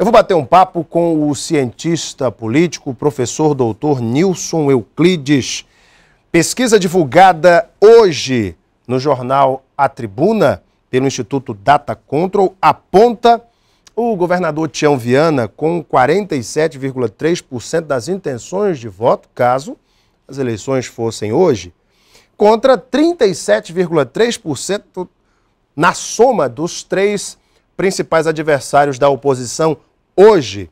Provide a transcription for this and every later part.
vou bater um papo com o cientista político, professor doutor Nilson Euclides. Pesquisa divulgada hoje no jornal A Tribuna, pelo Instituto Data Control, aponta o governador Tião Viana com 47,3% das intenções de voto, caso as eleições fossem hoje, contra 37,3% na soma dos três principais adversários da oposição hoje.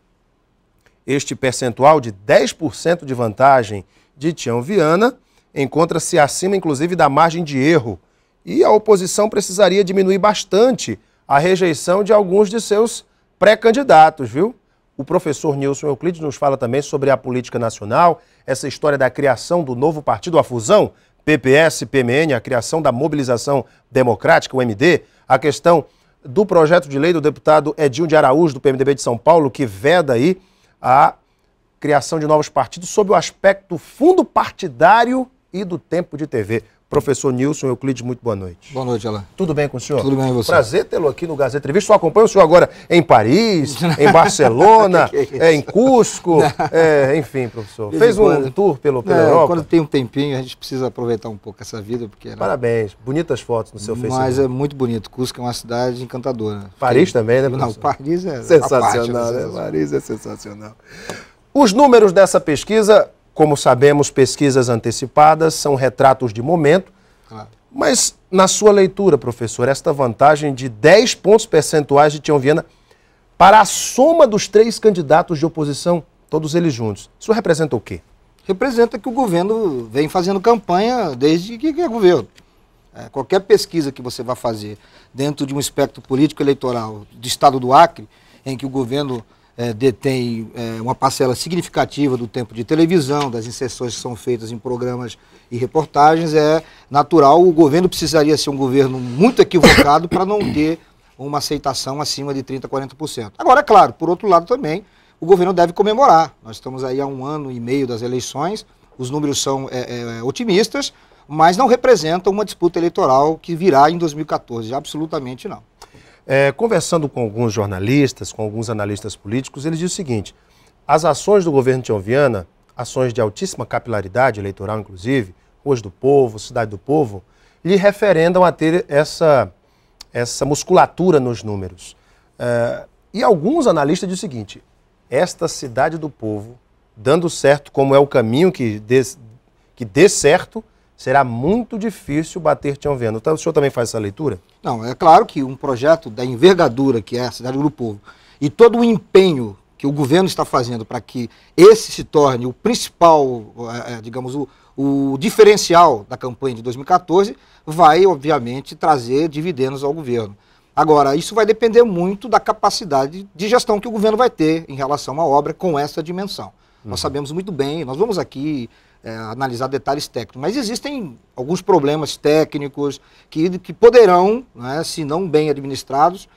Este percentual de 10% de vantagem de Tião Viana encontra-se acima, inclusive, da margem de erro, e a oposição precisaria diminuir bastante a rejeição de alguns de seus pré-candidatos, viu? O professor Nilson Euclides nos fala também sobre a política nacional, essa história da criação do novo partido, a fusão PPS-PMN, a criação da Mobilização Democrática, o MD, a questão do projeto de lei do deputado Edinho de Araújo, do PMDB de São Paulo, que veda aí a criação de novos partidos sob o aspecto fundo partidário e do tempo de TV. Professor Nilson Euclides, muito boa noite. Boa noite, Alain. Tudo bem com o senhor? Tudo bem, e você? Prazer tê-lo aqui no Gazeta Entrevista. Só acompanho o senhor agora em Paris, em Barcelona, em Cusco, enfim, professor. Fez um tour pela Europa? Quando tem um tempinho, a gente precisa aproveitar um pouco essa vida. Porque Parabéns, bonitas fotos no seu Facebook. Mas é muito bonito. Cusco é uma cidade encantadora. Paris também, né, professor? Não, Paris é sensacional, né? Paris é sensacional. Os números dessa pesquisa, como sabemos, pesquisas antecipadas, são retratos de momento. Claro. Mas, na sua leitura, professor, esta vantagem de 10 pontos percentuais de Tião Viana para a soma dos três candidatos de oposição, todos eles juntos, isso representa o quê? Representa que o governo vem fazendo campanha desde que é governo. Qualquer pesquisa que você vai fazer dentro de um espectro político eleitoral do estado do Acre, em que o governo detém uma parcela significativa do tempo de televisão, das inserções que são feitas em programas e reportagens, é natural, o governo precisaria ser um governo muito equivocado para não ter uma aceitação acima de 30%, 40%. Agora, é claro, por outro lado também, o governo deve comemorar. Nós estamos aí há 1 ano e meio das eleições, os números são otimistas, mas não representam uma disputa eleitoral que virá em 2014, absolutamente não. Conversando com alguns jornalistas, com alguns analistas políticos, eles dizem o seguinte: as ações do governo Tião Viana, ações de altíssima capilaridade eleitoral, inclusive, Ruas do Povo, Cidade do Povo, lhe referendam a ter essa musculatura nos números. E alguns analistas dizem o seguinte: esta Cidade do Povo, dando certo como é o caminho que dê certo, será muito difícil bater Tião Viana. Então, o senhor também faz essa leitura? Não, é claro que um projeto da envergadura que é a Cidade do Povo e todo o empenho que o governo está fazendo para que esse se torne o principal, digamos, o diferencial da campanha de 2014, vai, obviamente, trazer dividendos ao governo. Agora, isso vai depender muito da capacidade de gestão que o governo vai ter em relação à obra com essa dimensão. Nós sabemos muito bem, nós vamos aqui analisar detalhes técnicos, mas existem alguns problemas técnicos que poderão, né, se não bem administrados,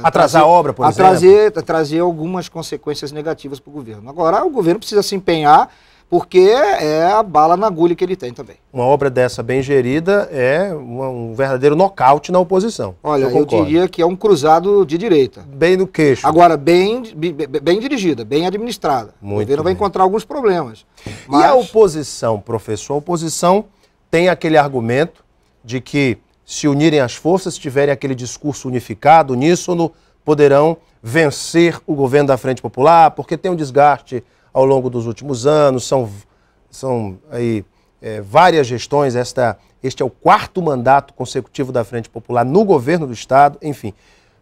atrasar a obra, por exemplo? Trazer algumas consequências negativas para o governo. Agora, o governo precisa se empenhar, porque é a bala na agulha que ele tem também. Uma obra dessa bem gerida é um verdadeiro nocaute na oposição. Olha, eu diria que é um cruzado de direita. Bem no queixo. Agora, bem dirigida, bem administrada. Muito o governo vai encontrar alguns problemas. Mas... E a oposição, professor? A oposição tem aquele argumento de que, se unirem as forças, se tiverem aquele discurso unificado, uníssono, poderão vencer o governo da Frente Popular, porque tem um desgaste ao longo dos últimos anos, são aí várias gestões, este é o 4º mandato consecutivo da Frente Popular no governo do Estado, enfim.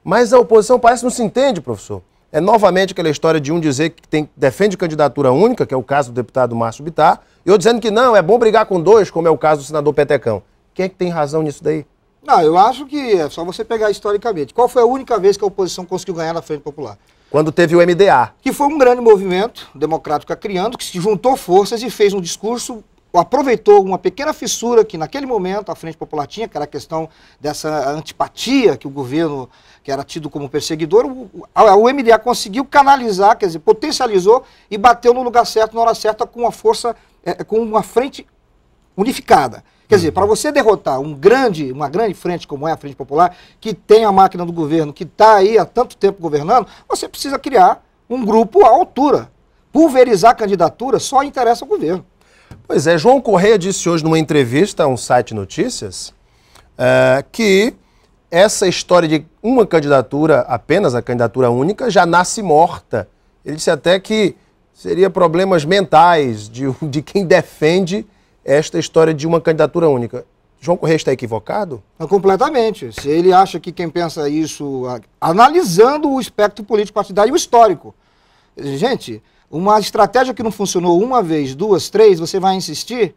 Mas a oposição parece que não se entende, professor. É novamente aquela história de um dizer que defende candidatura única, que é o caso do deputado Márcio Bittar, e outro dizendo que não, é bom brigar com 2, como é o caso do senador Petecão. Quem é que tem razão nisso daí? Não, eu acho que é só você pegar historicamente. Qual foi a única vez que a oposição conseguiu ganhar na Frente Popular? Quando teve o MDA. Que foi um grande movimento democrático criando, que se juntou forças e fez um discurso, aproveitou uma pequena fissura que naquele momento a Frente Popular tinha, que era a questão dessa antipatia que o governo, que era tido como perseguidor, o MDA conseguiu canalizar, quer dizer, potencializou e bateu no lugar certo, na hora certa, com uma força, com uma frente unificada. Quer dizer, para você derrotar uma grande frente como é a Frente Popular, que tem a máquina do governo, que está aí há tanto tempo governando, você precisa criar um grupo à altura. Pulverizar a candidatura só interessa ao governo. Pois é, João Correia disse hoje numa entrevista a um site de notícias que essa história de uma candidatura, apenas a candidatura única, já nasce morta. Ele disse até que seria problemas mentais de quem defende esta história de uma candidatura única. João Correia está equivocado? Completamente. Se ele acha que quem pensa isso, analisando o espectro político partidário e o histórico. Gente, uma estratégia que não funcionou uma vez, duas, três, você vai insistir,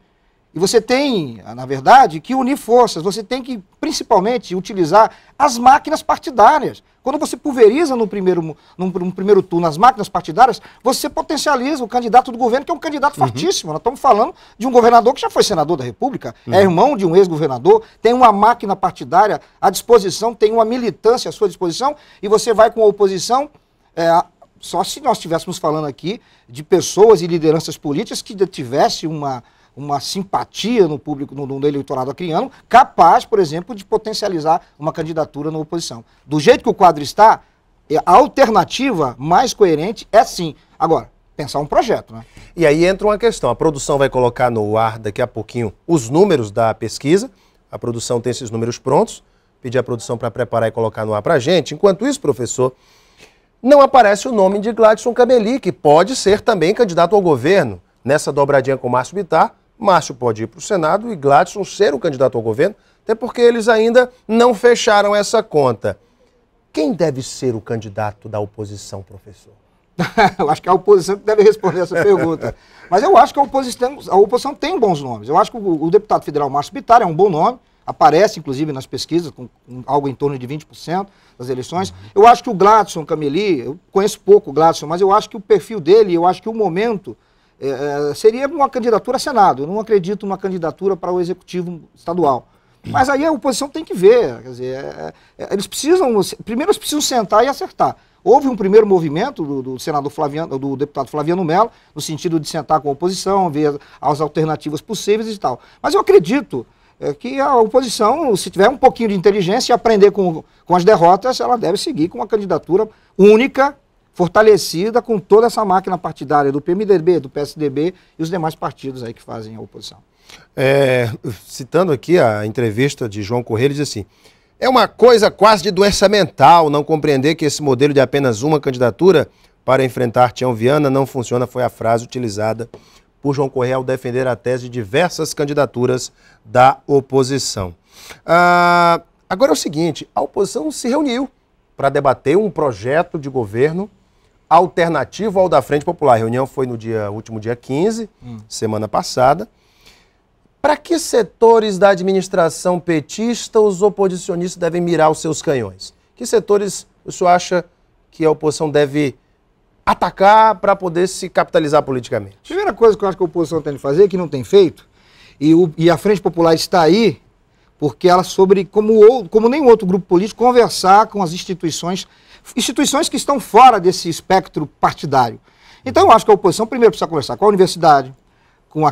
e você tem, na verdade, que unir forças, você tem que, principalmente, utilizar as máquinas partidárias. Quando você pulveriza num primeiro turno as máquinas partidárias, você potencializa o candidato do governo, que é um candidato fortíssimo. Nós estamos falando de um governador que já foi senador da República, é irmão de um ex-governador, tem uma máquina partidária à disposição, tem uma militância à sua disposição, e você vai com a oposição... Só se nós estivéssemos falando aqui de pessoas e lideranças políticas que tivessem uma simpatia no público, no eleitorado acriano, capaz, por exemplo, de potencializar uma candidatura na oposição. Do jeito que o quadro está, a alternativa mais coerente é sim. Agora, pensar um projeto, né? E aí entra uma questão. A produção vai colocar no ar daqui a pouquinho os números da pesquisa. A produção tem esses números prontos. Pedir à produção para preparar e colocar no ar para a gente. Enquanto isso, professor, não aparece o nome de Gladson Cameli, que pode ser também candidato ao governo. Nessa dobradinha com Márcio Bittar, Márcio pode ir para o Senado e Gladson ser o candidato ao governo, até porque eles ainda não fecharam essa conta. Quem deve ser o candidato da oposição, professor? Eu acho que é a oposição que deve responder essa pergunta. Mas eu acho que a oposição tem bons nomes. Eu acho que o deputado federal Márcio Bittar é um bom nome, aparece inclusive nas pesquisas com algo em torno de 20% das eleições. Eu acho que o Gladson Cameli, eu conheço pouco o Gladson, mas eu acho que o perfil dele, eu acho que o momento seria uma candidatura a Senado. Eu não acredito numa candidatura para o Executivo Estadual. Mas aí a oposição tem que ver, quer dizer, primeiro eles precisam sentar e acertar. Houve um primeiro movimento do deputado Flaviano Mello, no sentido de sentar com a oposição, ver as alternativas possíveis e tal. Mas eu acredito que a oposição, se tiver um pouquinho de inteligência e aprender com as derrotas, ela deve seguir com uma candidatura única, fortalecida, com toda essa máquina partidária do PMDB, do PSDB e os demais partidos aí que fazem a oposição. Citando aqui a entrevista de João Correia, ele diz assim: é uma coisa quase de doença mental não compreender que esse modelo de apenas uma candidatura para enfrentar Tião Viana não funciona, foi a frase utilizada por João Correia ao defender a tese de diversas candidaturas da oposição. Agora é o seguinte, a oposição se reuniu para debater um projeto de governo alternativo ao da Frente Popular. A reunião foi no último dia 15, semana passada. Para que setores da administração petista os oposicionistas devem mirar os seus canhões? Que setores o senhor acha que a oposição deve atacar para poder se capitalizar politicamente? A primeira coisa que eu acho que a oposição tem de fazer, que não tem feito, e a Frente Popular está aí, porque ela como nenhum outro grupo político, conversar com as instituições que estão fora desse espectro partidário. Então eu acho que a oposição primeiro precisa conversar com a universidade, com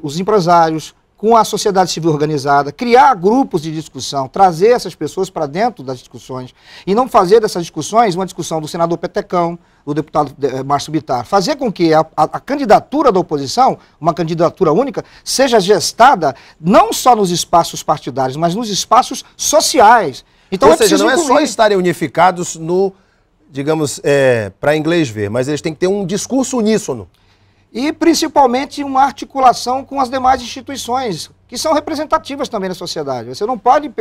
os empresários, com a sociedade civil organizada, criar grupos de discussão, trazer essas pessoas para dentro das discussões e não fazer dessas discussões uma discussão do senador Petecão, do deputado Márcio Bittar. Fazer com que a candidatura da oposição, uma candidatura única, seja gestada não só nos espaços partidários, mas nos espaços sociais. Então, ou seja, não é só estarem unificados no, digamos, para inglês ver, mas eles têm que ter um discurso uníssono. E, principalmente, uma articulação com as demais instituições, que são representativas também da sociedade. Você não pode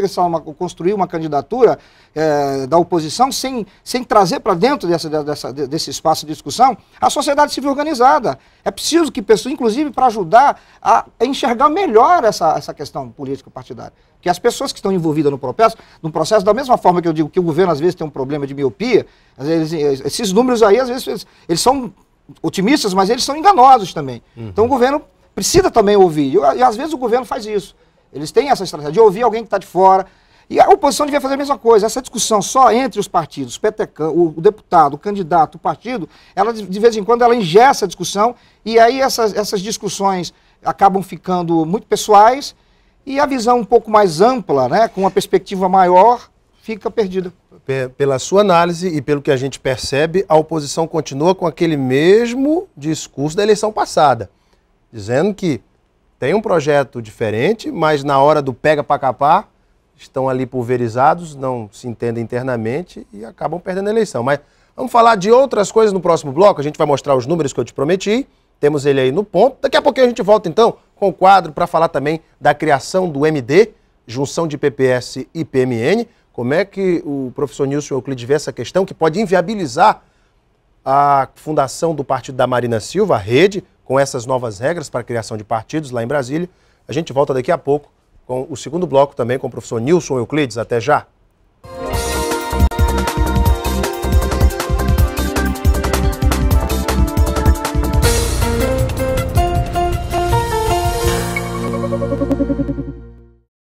construir uma candidatura da oposição sem trazer para dentro desse espaço de discussão a sociedade civil organizada. É preciso que pessoas, inclusive, para ajudar a enxergar melhor essa questão política partidária. Que as pessoas que estão envolvidas no processo, da mesma forma que eu digo que o governo às vezes tem um problema de miopia, às vezes, esses números aí, às vezes, eles são otimistas, mas eles são enganosos também. Então o governo precisa também ouvir, e às vezes o governo faz isso. Eles têm essa estratégia de ouvir alguém que está de fora, e a oposição devia fazer a mesma coisa. Essa discussão só entre os partidos, o deputado, o candidato, o partido, ela de vez em quando ela engessa a discussão, e aí essas discussões acabam ficando muito pessoais e a visão um pouco mais ampla, né, com uma perspectiva maior, fica perdida. Pela sua análise e pelo que a gente percebe, a oposição continua com aquele mesmo discurso da eleição passada, dizendo que tem um projeto diferente, mas na hora do pega pra capar, estão ali pulverizados, não se entendem internamente e acabam perdendo a eleição. Mas vamos falar de outras coisas no próximo bloco, a gente vai mostrar os números que eu te prometi, temos ele aí no ponto. Daqui a pouquinho a gente volta então com o quadro para falar também da criação do MD, junção de PPS e PMN. Como é que o professor Nilson Euclides vê essa questão que pode inviabilizar a fundação do partido da Marina Silva, a rede, com essas novas regras para a criação de partidos lá em Brasília. A gente volta daqui a pouco com o segundo bloco também com o professor Nilson Euclides. Até já!